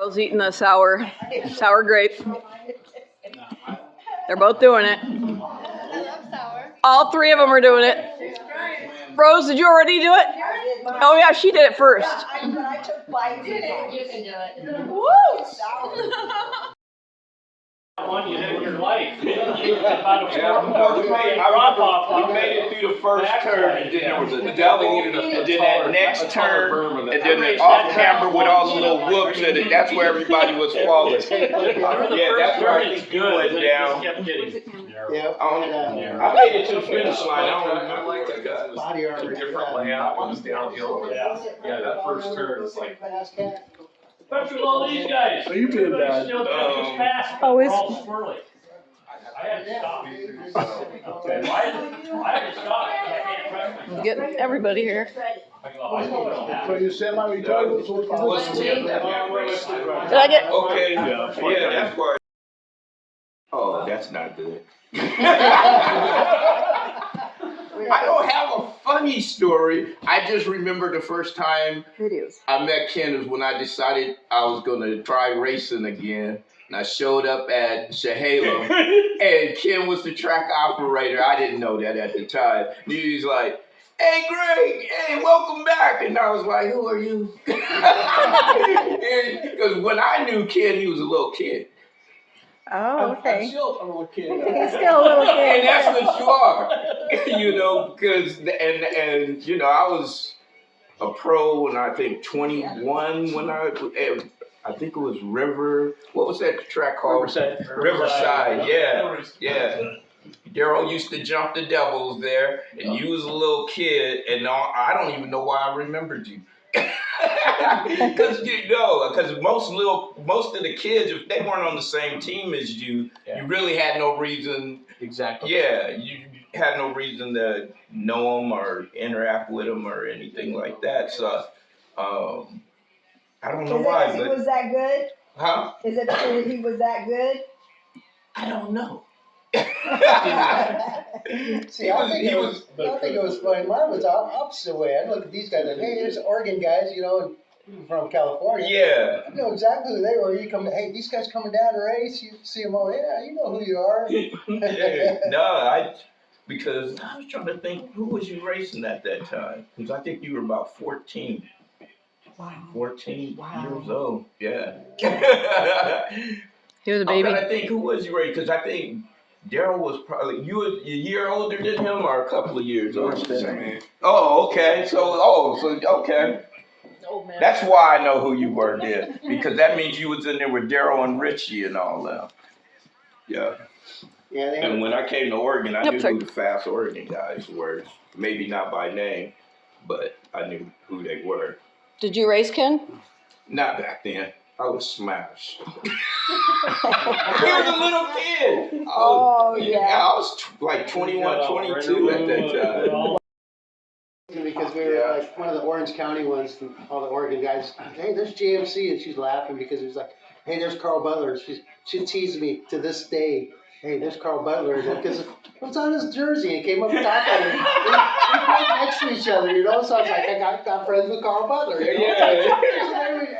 Rose eating the sour grape. They're both doing it. I love sour. All three of them are doing it. Rose, did you already do it? Oh yeah, she did it first. I took bites. You can do it. Woo! One you did in your life. About a We made it through the first turn, and then there was a double, and then that next turn, and then the off camera with all the little whoops in it. That's where everybody was falling. Yeah, that's where I think you went down. Yep. I made it to the finish line. I don't remember. Body armor. Different layout, it was downhill. Yeah, that first turn is like. Especially with all these guys. So you being bad. Still just pass. Always. All swirly. I had to stop. I had to stop. I can't trust myself. Getting everybody here. So you semi-retired? Did I get? Okay, yeah, that's why. Oh, that's not good. I don't have a funny story. I just remember the first time Videos. I met Ken is when I decided I was gonna try racing again. And I showed up at Chehalem, and Ken was the track operator. I didn't know that at the time. He was like, "Hey, Greg, hey, welcome back." And I was like, "Who are you?" Because when I knew Ken, he was a little kid. Oh, okay. I'm still a little kid. He's still a little And kid. that's what you are, you know, because, and you know, I was a pro when I think 21 when I think it was what was that track called? Riverside, yeah. Daryl used to jump the doubles there, and you was a little kid, and I don't even know why I remembered you. Because most of the kids, if they weren't on the same team as you, you really had no reason. Exactly. Yeah, you had no reason to know them or interact with them or anything like that. So, I don't know why. He was that good? Huh? Is it true that he was that good? I don't know. See, I think it was funny. Mine was opposite way. I look at these guys like, hey, there's Oregon guys, you know, from California. Yeah. I know exactly who they were. You come, hey, these guys coming down to race. You see them all. Yeah, you know who you are. No, because I was trying to think, who was you racing at that time? Because I think you were about 14. Wow. 14 years old. Yeah. He was a I'm baby. trying to think, who was you racing? Because I think Daryl was probably, you was a year older than him or a couple of years older? Oh, okay. Okay. That's why I know who you were then. Because that means you was in there with Daryl and Richie and all that. Yeah. Yeah, And when I came to Oregon, I knew who the fast Oregon guys were. Maybe not by name, but I knew who they were. Did you race, Ken? Not back then. I was smashed. He was a little kid. I was like 21, 22 at that time. Because we were like one of the Orange County ones, and all the Oregon guys. Hey, there's GMC, and she's laughing because it was like, hey, there's Carl Butler. She teased me to this day. Hey, there's Carl Butler, because it was on his jersey. He came up and talked to him. We played next to each other, you know. So I was like, I got friends with Carl Butler. You know? Yeah. So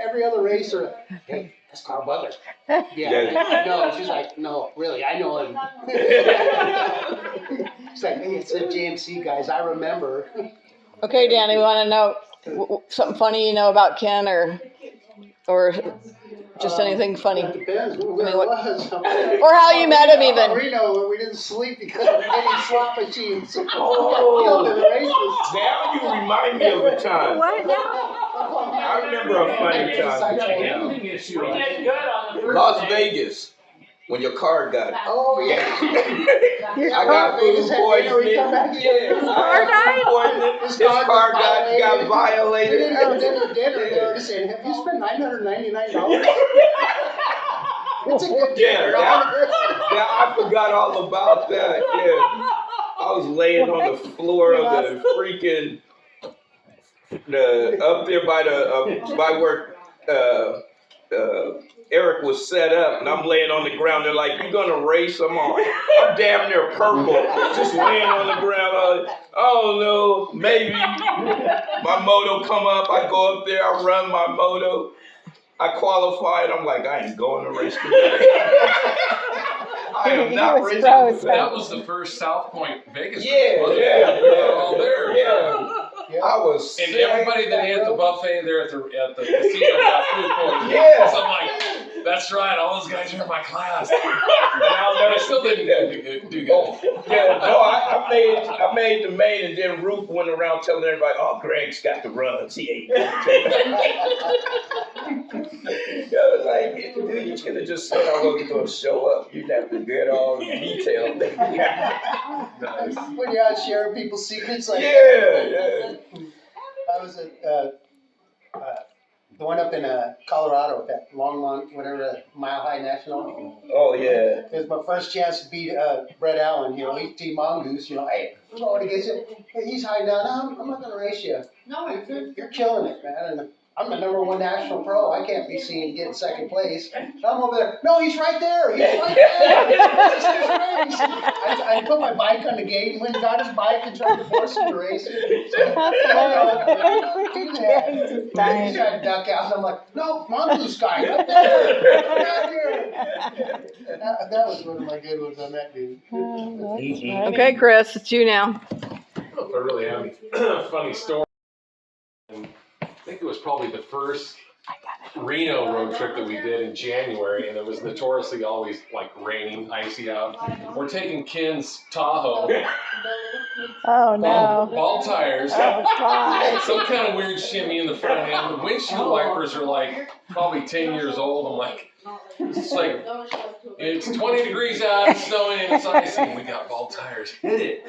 every other racer, hey, that's Carl Butler. Yeah. No, she's like, no, really, I know him. She's like, hey, it's the GMC guys. I remember. Okay, Danny, we want to know something funny you know about Ken or just anything funny? It depends. I mean, Where it was. Or how you met him even. Reno, where we didn't sleep because of any slot machines. Oh, now you remind me of a time. What now? I remember a funny time. We did good on the first Las day. Vegas, when your car got. Oh, yeah. I got food poisoning. His car got We violated. didn't have dinner. They were saying, have you spent $999? It's a good dinner. Yeah, I forgot all about that. Yeah, I was laying on the floor of the freaking up there by where Eric was set up, and I'm laying on the ground. They're like, "You gonna race?" I'm damn near purple, just laying on the ground. Oh no, maybe my moto come up. I go up there, I run my moto. I qualified. I'm like, I ain't going to race today. I am He not was racing froze. today. That was the first South Point Vegas. Yeah, race, wasn't it? yeah, We were all there. Yeah. I was And sick. everybody that ate at the buffet there at the casino got food poisoning. Yeah. So I'm like, that's right, all those guys are in my class. I'll But never I still didn't do good. Oh, yeah, no, I made the main, and then Ruth went around telling everybody, "Oh, Greg's got the runs. He ain't." I was like, dude, you should have just said I wasn't going to show up. You'd have to get all the details. Nice. When you're out sharing people's secrets, like Yeah. I was at the one up in Colorado, that long, whatever, Mile High National. Oh, yeah. It was my first chance to beat Brett Allen. You know, he's Team Mongoose. You know, hey, I'm going against you. Hey, he's hiding down. No, I'm not going to race you. No, You're killing it, man. And I'm the #1 national pro. I can't be seen getting second place. And I'm over there. No, he's right there. He's right there. This is his race. I put my bike on the gate and went and got his bike and tried to force him to race it. He's trying to duck out, and I'm like, no, Mongoose guy, right there. Get out here. That was one of my good ones on that dude. Okay, Chris, it's you now. I don't know if I really have any funny story. I think it was probably the first Reno road trip that we did in January, and it was notoriously always like raining, icy out. We're taking Ken's Tahoe, Oh, no. ball tires, Oh, God. some kind of weird shimmy in the front end. The windshield wipers are like probably 10 years old. I'm like, it's like, it's 20 degrees out, it's snowing, and it's icy, and we got ball tires. Hit it.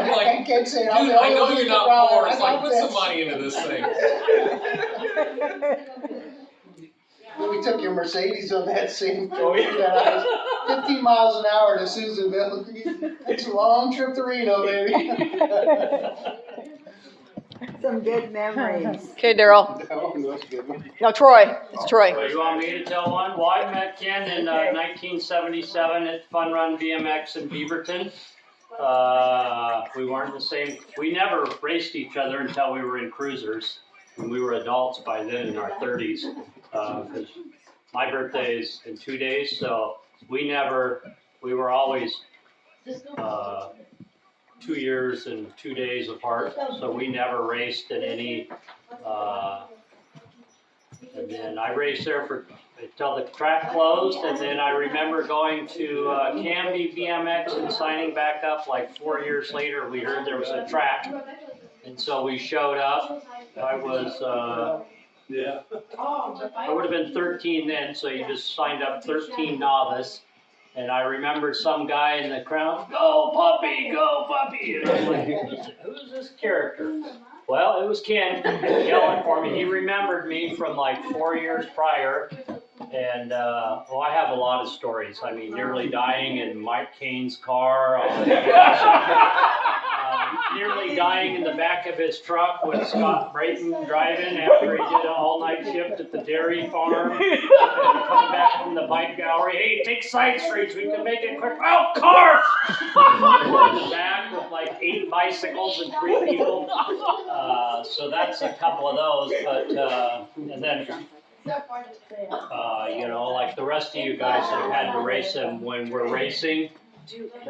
I'm like, I can't say dude, I'm the I only know one you're who's not around. poor. I It's like, love put some this. money into this thing. When we took your Mercedes on that same trip, that I was 15 miles an hour to Susanville. It's a long trip to Reno, baby. some good memories. Okay, Daryl. That one was a good one. No, Troy. It's Troy. Well, you want me to tell one? Well, I met Ken in 1977 at Fun Run BMX in Beaverton. We weren't the same. We never raced each other until we were in cruisers. And we were adults by then in our 30s. Because my birthday is in 2 days, so we were always 2 years and 2 days apart. So we never raced in any. And then I raced there until the track closed, and then I remember going to Canby BMX and signing back up like 4 years later. We heard there was a track, and so we showed up. I was, I would have been 13 then, so you just signed up 13 novice. And I remember some guy in the crowd, go puppy, go puppy. And I'm like, who's this character? Well, it was Ken yelling for me. He remembered me from like 4 years prior. And, well, I have a lot of stories. I mean, nearly dying in Mike Kane's car. Nearly dying in the back of his truck with Scott Brayton driving after he did an all-night shift at the dairy farm. And coming back from the bike gallery, hey, take side streets, we can make it quick. Oh, car! In the back with like 8 bicycles and 3 people. So that's a couple of those, but, and then, you know, like the rest of you guys that have had to race him, when we're racing,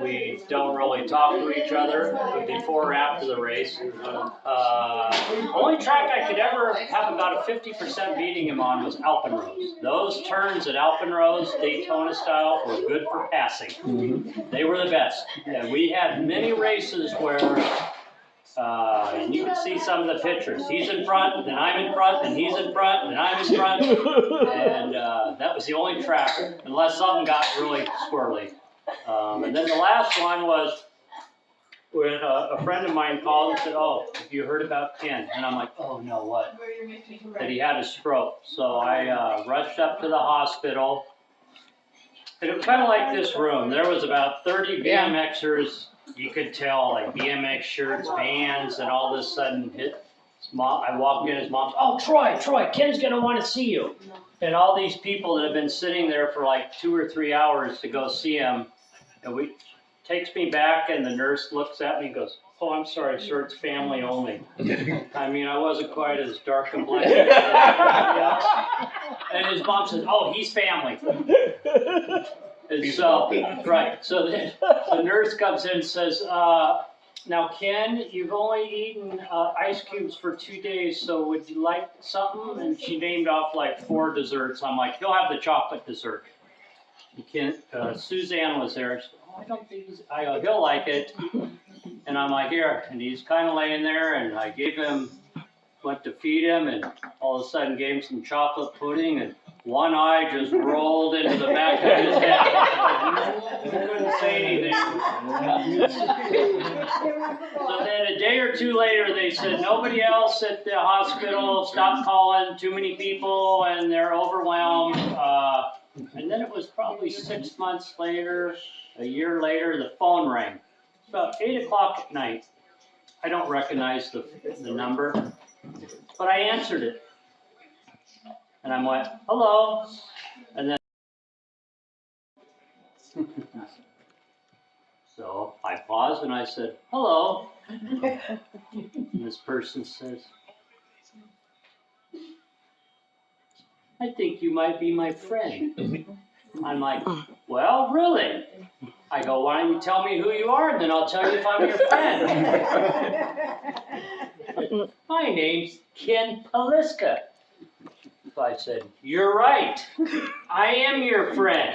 we don't really talk to each other before or after the race. Only track I could ever have about a 50% beating him on was Alpenrose. Those turns at Alpenrose, Daytona style, were good for passing. They were the best. And we had many races where you can see some of the pictures. He's in front, then I'm in front, and he's in front, and I'm in front. And that was the only track, unless something got really squirrely. And then the last one was when a friend of mine called and said, oh, have you heard about Ken? And I'm like, oh, no, what? That he had a stroke. So I rushed up to the hospital. And it was kind of like this room. There was about 30 BMXers. You could tell, like BMX shirts, Vans, and all of a sudden I walked in, his mom's, oh, Troy, Ken's going to want to see you. And all these people that have been sitting there for like 2 or 3 hours to go see him, and takes me back, and the nurse looks at me and goes, Oh, I'm sorry, sir, it's family only. I mean, I wasn't quite as dark complected as everybody else. And his mom says, oh, he's family. And so, right, so then the nurse comes in and says, now Ken, you've only eaten ice cubes for 2 days, so would you like something? And she named off like 4 desserts. I'm like, he'll have the chocolate dessert. Suzanne was there. She said, oh, I don't think I go, he'll like it. And I'm like, here. And he's kind of laying there, and I gave him, went to feed him, and all of a sudden gave him some chocolate pudding, and one eye just rolled into the back of his head. He couldn't say anything. So then a day or 2 later, they said, nobody else at the hospital, stop calling, too many people, and they're overwhelmed. And then it was probably 6 months later, a year later, the phone rang. It's about 8 o'clock at night. I don't recognize the number, but I answered it. And I went, hello. And then, so I paused and I said, hello. And this person says, I think you might be my friend. I'm like, well, really? I go, why don't you tell me who you are, and then I'll tell you if I'm your friend. My name's Ken Paliska. So I said, you're right. I am your friend.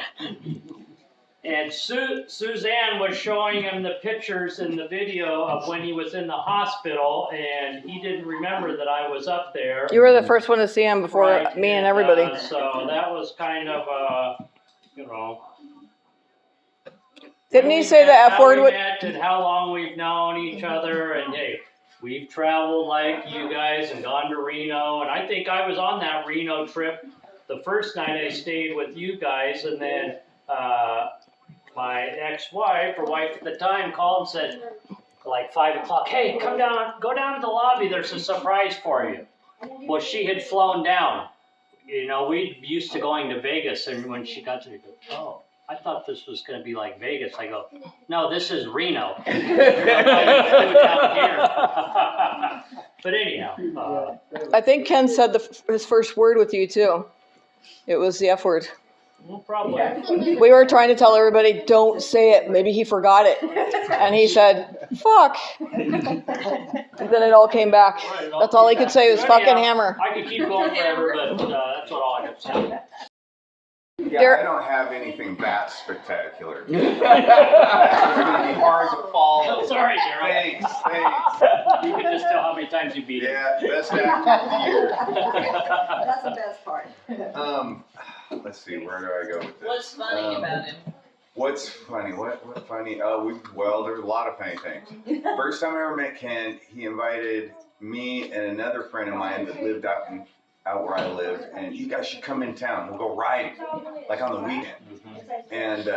And Suzanne was showing him the pictures in the video of when he was in the hospital, and he didn't remember that I was up there. You were the first one to see him before Right, me and everybody. So that was kind of, Didn't he say the F how word? we met and how long we've known each other, and hey, we've traveled like you guys and gone to Reno, and I think I was on that Reno trip the first night I stayed with you guys, and then my ex-wife, or wife at the time, called and said, like 5 o'clock, hey, come down, go down to the lobby, there's a surprise for you. Well, she had flown down. You know, we used to going to Vegas, and when she got there, she goes, oh, I thought this was going to be like Vegas. I go, no, this is Reno. But anyhow. I think Ken said his first word with you too. It was the F word. Well, probably. We were trying to tell everybody, don't say it. Maybe he forgot it. And he said, fuck. And then it all came back. That's all he could say was fucking hammer. I could keep going forever, but that's what all I got to say. Yeah, I don't have anything that spectacular. It's gonna be hard to follow. Sorry, Jerry. Thanks. You can just tell how many times you beat him. Yeah, best actor of the year. That's the best part. Let's see, where do I go with this? What's funny about him? What's funny? What funny? Well, there's a lot of funny things. First time I ever met Ken, he invited me and another friend of mine that lived out where I live, and you guys should come in town. We'll go riding, like on the weekend. And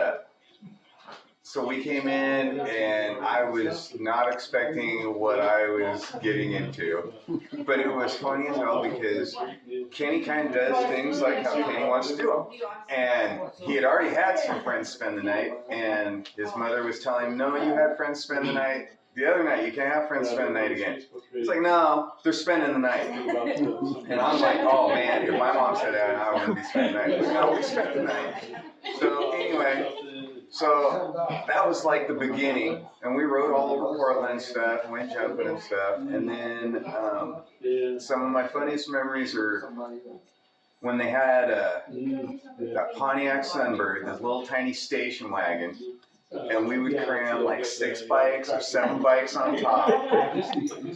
so we came in, and I was not expecting what I was getting into. But it was funny as hell because Kenny kind of does things like how Kenny wants to do them. And he had already had some friends spend the night, and his mother was telling him, no, you had friends spend the night. The other night, you can't have friends spend the night again. It's like, no, they're spending the night. And I'm like, oh man, if my mom said that, I wouldn't be spending the night. But no, we spent the night. So anyway, that was like the beginning. And we rode all over Portland and stuff, and went jumping and stuff. And then some of my funniest memories are when they had that Pontiac Sunbird, this little tiny station wagon. And we would cram like 6 bikes or 7 bikes on top.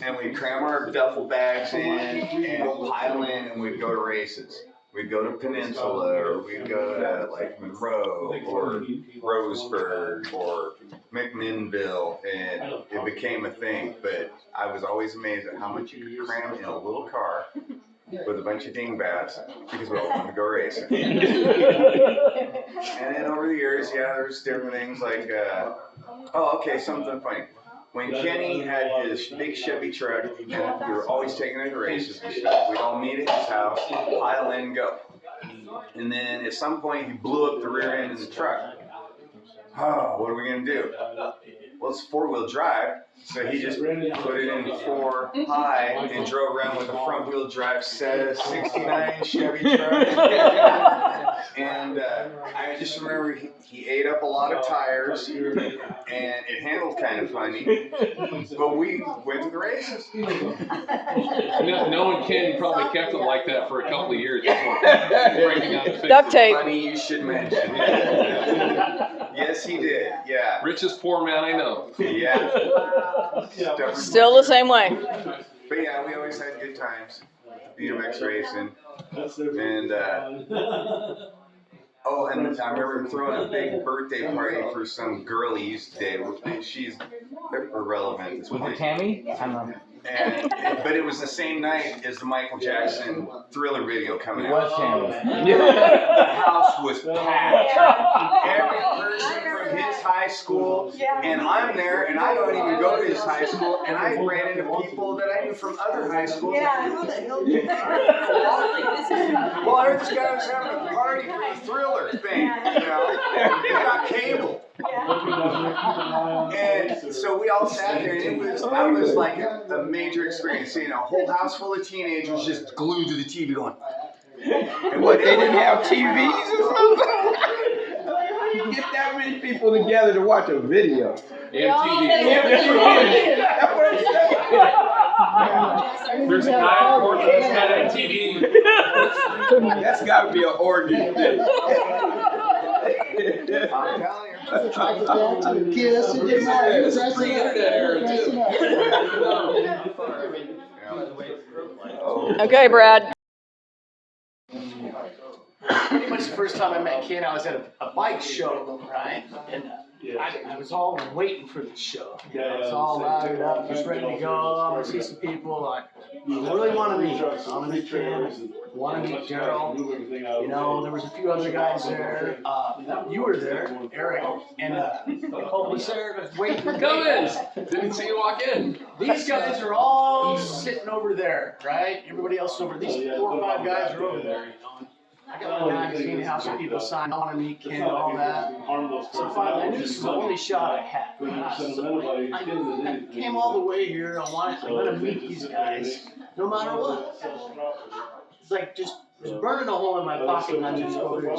And we'd cram our duffel bags in and pile in, and we'd go to races. We'd go to Peninsula, or we'd go to like Monroe or Roseburg or McMinnville, and it became a thing. But I was always amazed at how much you could cram in a little car with a bunch of dingbats because we all wanted to go racing. And then over the years, there's different things like, something funny. When Kenny had his big Chevy truck, and we were always taking it to races and stuff, we'd all meet at his house, pile in, and go. And then at some point, he blew up the rear end of the truck. Oh, what are we going to do? Well, it's 4-wheel drive, so he just put it in 4 high and drove around with a front wheel drive set of 69 Chevy truck. And I just remember he ate up a lot of tires, and it handled kind of funny. But we went to the races. Knowing Ken, he probably kept it like that for a couple of years before breaking out the fix. Duct tape. Funny you should mention. Yes, he did. Yeah. Richest poor man I know. Yeah. Still the same way. But yeah, we always had good times. BMX racing. And oh, and I remember him throwing a big birthday party for some girl he used to date. She's irrelevant at this point. Tammy? But it was the same night as the Michael Jackson Thriller video coming It out. was Tammy. The house was packed. Every person from his high school, and I'm there, and I don't even go to his high school, and I ran into people that I knew from other high schools. Yeah, who the hell do you think? Well, I heard this guy was having a party for the Thriller thing, you know. He got cable. And so we all sat there, and that was like a major experience, seeing a whole house full of teenagers just glued to the TV going. And what, they didn't have TVs or something? How do you get that many people together to watch a video? MTV. That's what I'm saying. There's a guy in Portland that's got MTV. That's gotta be an orgy thing. I'm telling you. Kiss and get married. This is pre-internet era too. Okay, Brad. Pretty much the first time I met Ken, I was at a bike show, right? And I was all waiting for the show. I was all loaded up, just ready to go. I'm gonna see some people. I really want to meet. I want to meet Ken. Want to meet Daryl. You know, there was a few other guys there. You were there, Eric, and Nicole was there. I was waiting for Come in. Didn't see you walk in. These guys are all sitting over there, right? Everybody else is over. These 4 or 5 guys are over there. I got my magazine, how some people sign, I want to meet Ken, all that. So finally, I knew this was the only shot I had. I came all the way here, I'm gonna meet these guys, no matter what. It's like just burning a hole in my pocket, and I just go there.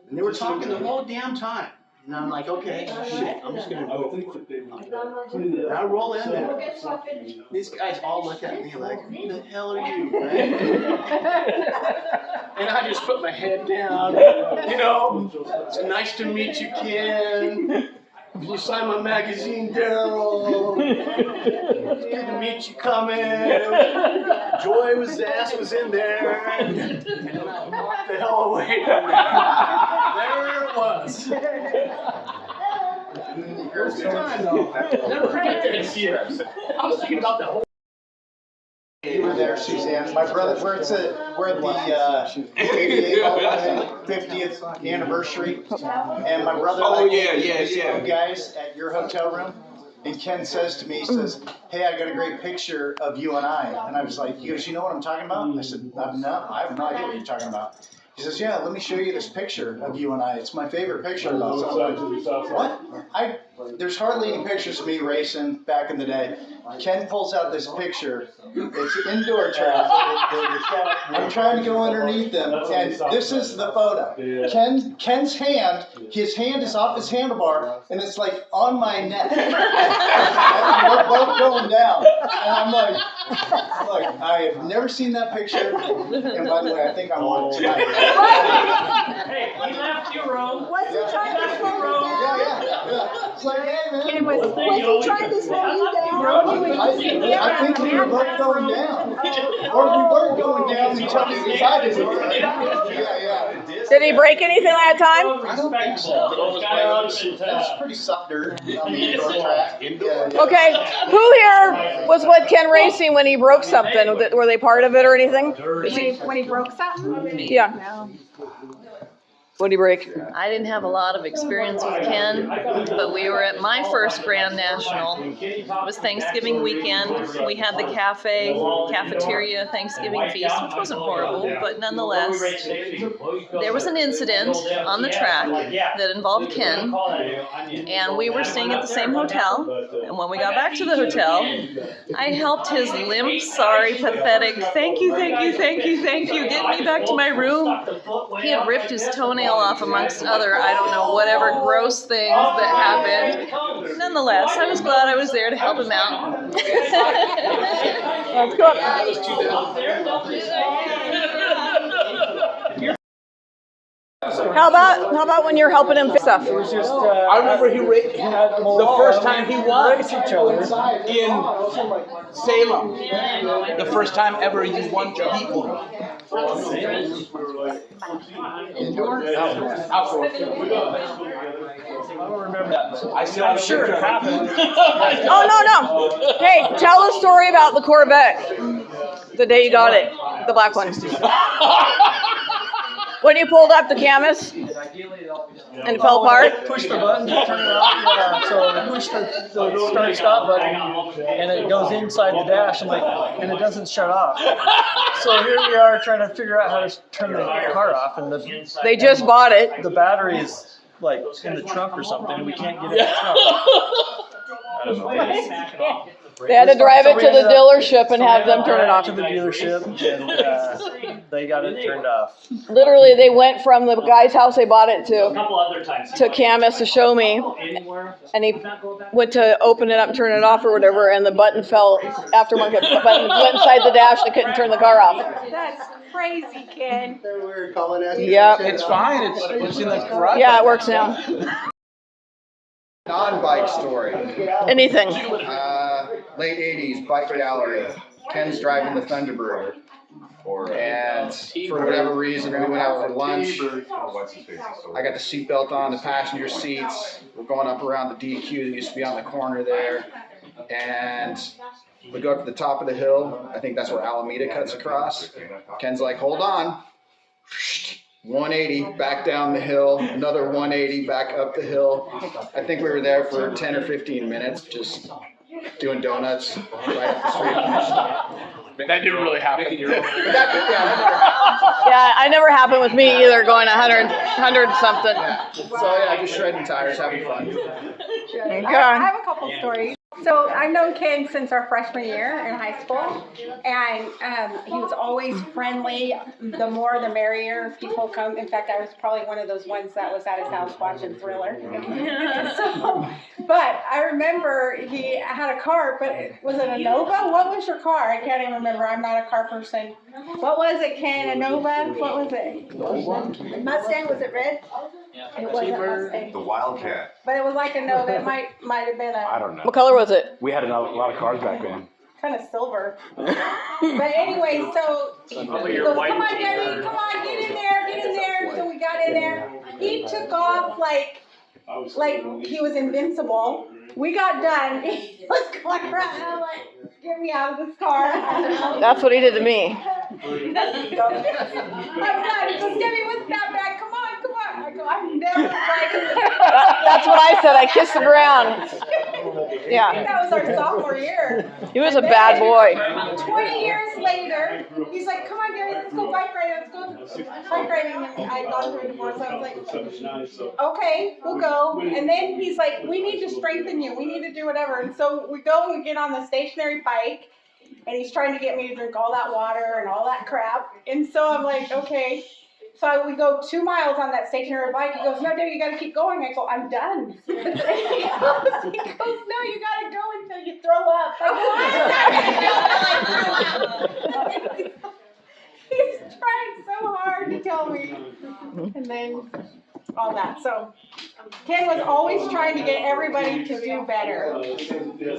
And they were talking the whole damn time. And I'm like, okay, shit, I'm just gonna go. And I roll in there. These guys all look at me like, who the hell are you, right? And I just put my head down. You know, it's nice to meet you, Ken. You signed my magazine, Daryl. It's good to meet you, coming. Joy was in there. And then I walked the hell away from there. There it was. First time, though. Never forget that year. I was thinking about the whole. You were there, Suzanne. My brother, we're at the 50th anniversary, and my brother and I these guys at your hotel room. And Ken says to me, he says, "Hey, I got a great picture of you and I." And I was like, he goes, "You know what I'm talking about?" I said, "No, I have no idea what you're talking about." He says, "Yeah, let me show you this picture of you and I. It's my favorite picture." So I'm like, what? There's hardly any pictures of me racing back in the day. Ken pulls out this picture. It's indoor track. I'm trying to go underneath them, and this is the photo. Ken's hand, his hand is off his handlebar, and it's like on my neck. And we're both going down, and I'm like, I have never seen that picture. And by the way, I think I want it tonight. Hey, he left you, Rome. Was he trying to slow you down? Yeah. It's like, hey, man. Was he trying to slow you down? I think we were both going down. Or we weren't going down until we decided we were. Yeah. Did he break anything that time? I don't think so. That's pretty soft dirt on the indoor track. Yeah. Okay, who here was with Ken racing when he broke something? Were they part of it or anything? When he broke something? Yeah. No. What'd he break? I didn't have a lot of experience with Ken, but we were at my first Grand National. It was Thanksgiving weekend. We had the cafeteria Thanksgiving feast, which wasn't horrible, but nonetheless, there was an incident on the track that involved Ken, and we were staying at the same hotel. And when we got back to the hotel, I helped his limp, sorry, pathetic, thank you, get me back to my room. He had ripped his toenail off amongst other, I don't know, whatever gross things that happened. Nonetheless, I was glad I was there to help him out. That's good. How about when you're helping him fix stuff? I remember the first time he won in Salem. The first time ever he won people. Indoor? Outdoor. I'm sure it happened. Oh, no. Hey, tell the story about the Corvette. The day you got it. The black one. When you pulled up the Camus and it fell apart? Push the button to turn it off. Yeah, so I push the start stop button and it goes inside the dash. I'm like, and it doesn't shut off. So here we are trying to figure out how to turn the car off, and They just bought it. the battery is like in the trunk or something. We can't get it in the trunk. I don't know. They had to drive it to the dealership and have them turn it off. To the dealership, and they got it turned off. Literally, they went from the guy's house they bought it A couple other times. to Camus to show me, and he went to open it up, turn it off or whatever, and the button fell, aftermarket button went inside the dash and they couldn't turn the car off. That's crazy, Ken. We were calling asking. Yep. It's fine. It's in the garage. Yeah, it works now. Non-bike story. Anything. Late 80s, bike gallery. Ken's driving the Thunderbird. And for whatever reason, we went out for lunch. I got the seatbelt on, the passenger seats. We're going up around the DQ that used to be on the corner there. And we go up to the top of the hill. I think that's where Alameda cuts across. Ken's like, hold on. 180 back down the hill, another 180 back up the hill. I think we were there for 10 or 15 minutes, just doing donuts right up the street. That didn't really happen. Yeah, it never happened with me either, going 100 something. So yeah, just shredding tires, having fun. Okay. I have a couple stories. So I've known Ken since our freshman year in high school, and he was always friendly. The more the merrier. People come. In fact, I was probably one of those ones that was at his house watching Thriller. But I remember he had a car, but was it a Nova? What was your car? I can't even remember. I'm not a car person. What was it, Ken? A Nova? What was it? Mustang? Was it red? It wasn't Mustang. The Wildcat. But it was like a Nova. It might have been I a don't know. What color was it? We had a lot of cars back then. kind of silver. But anyway, so he goes, come on, Debbie, come on, get in there. So we got in there. He took off like he was invincible. We got done. He was going around. I'm like, get me out of this car. That's what he did to me. I'm not. He goes, Debbie, what's that bag? Come on. I go, I'm never fighting. That's what I said. I kissed the ground. Yeah. That was our sophomore year. He was a bad boy. 20 years later, he's like, come on, Gary, let's go bike riding. Let's go bike riding. And I'd gone through a divorce, so I was like, okay, we'll go. And then he's like, we need to strengthen you. We need to do whatever. And so we go and we get on the stationary bike, and he's trying to get me to drink all that water and all that crap. And so I'm like, okay. So we go 2 miles on that stationary bike. He goes, no, Debbie, you got to keep going. I go, I'm done. He goes, no, you got to go until you throw up. I go, he's trying so hard to tell me. And then all that. So Ken was always trying to get everybody to do better.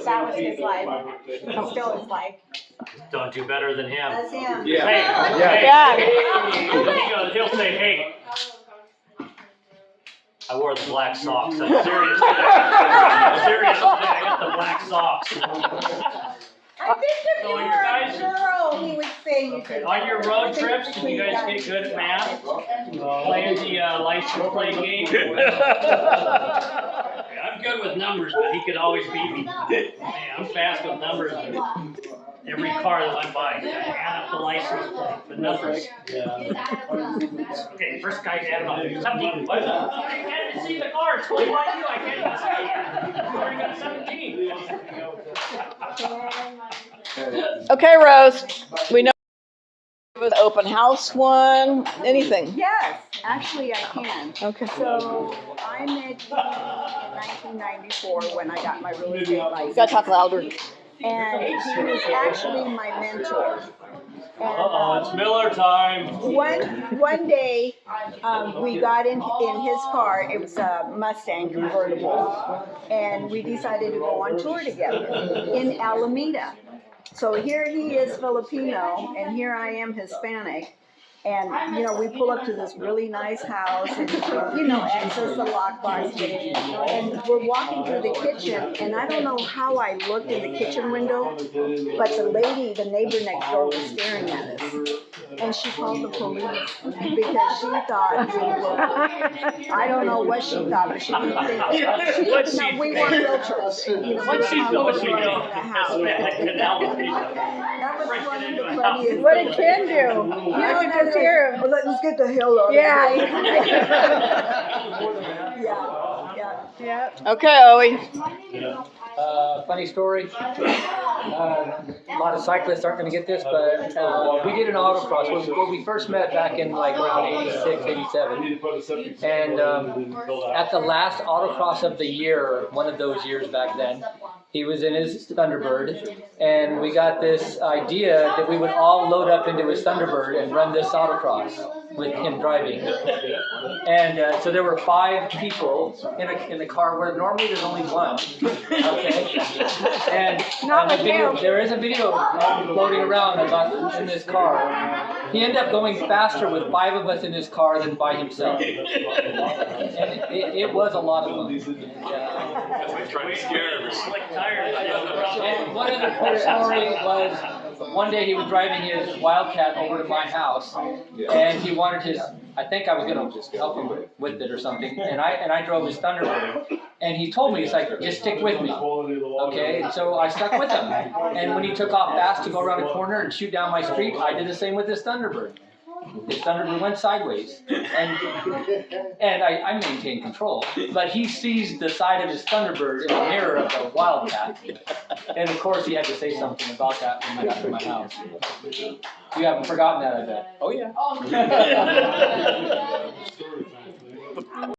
That was his life. It's still his life. Don't do better than him. That's him. Yeah. Hey, he'll say, hey, I wore the black socks. I'm serious today. I got the black socks. I I think if So you you were guys- a girl, he would say you could. On your road trips, did you guys get good at math? Playing the license plate game? I'm good with numbers, but he could always beat me. Man, I'm fast with numbers. Every car that went by, I add up the license plate, the numbers. Okay, first guy had about 17. What? I can't even see the car. It's going by you. I can't even see it. I've already got 17. Okay, Rose, we know it was open house one, anything. Yes, actually I can. Okay. So I met him in 1994 when I got my real estate You license. gotta talk louder. And he was actually my mentor. Uh-oh, it's And Miller time. one day, we got in his car. It was a Mustang convertible, and we decided to go on tour together in Alameda. So here he is Filipino, and here I am Hispanic. And, you know, we pull up to this really nice house and, you know, access the lockbox. And we're walking through the kitchen, and I don't know how I looked in the kitchen window, but the lady, the neighbor next door, was staring at us. And she called the police because she thought we were, I don't know what she thought, but she didn't think, no, we weren't realtors. You know, What's she we doing? were She running doing? the house. Hispanic and Alameda. That was one of the funniest. What did Ken do? You could just hear him. Well, let's get the hell out of Yeah. Yeah. Okay, Owie. Funny story. A lot of cyclists aren't going to get this, but we did an autocross when we first met back in like around 86, 87. And at the last autocross of the year, one of those years back then, he was in his Thunderbird, and we got this idea that we would all load up into his Thunderbird and run this autocross with him driving. And so there were 5 people in the car where normally there's only one. Okay. And the video, there is a video floating around about in this car. He ended up going faster with 5 of us in his car than by himself. And it was a lot of fun. Trying to scare everyone. And one of the cool story was one day he was driving his Wildcat over to my house, and he wanted his. I think I was gonna help him with it or something, and I drove his Thunderbird, and he told me, he's like, just stick with me, okay? And so I stuck with him, and when he took off fast to go around a corner and shoot down my street, I did the same with his Thunderbird. His Thunderbird went sideways, and I maintained control. But he sees the side of his Thunderbird in the mirror of the Wildcat, and of course he had to say something about that when we got to my house. You haven't forgotten that, I bet. Oh yeah.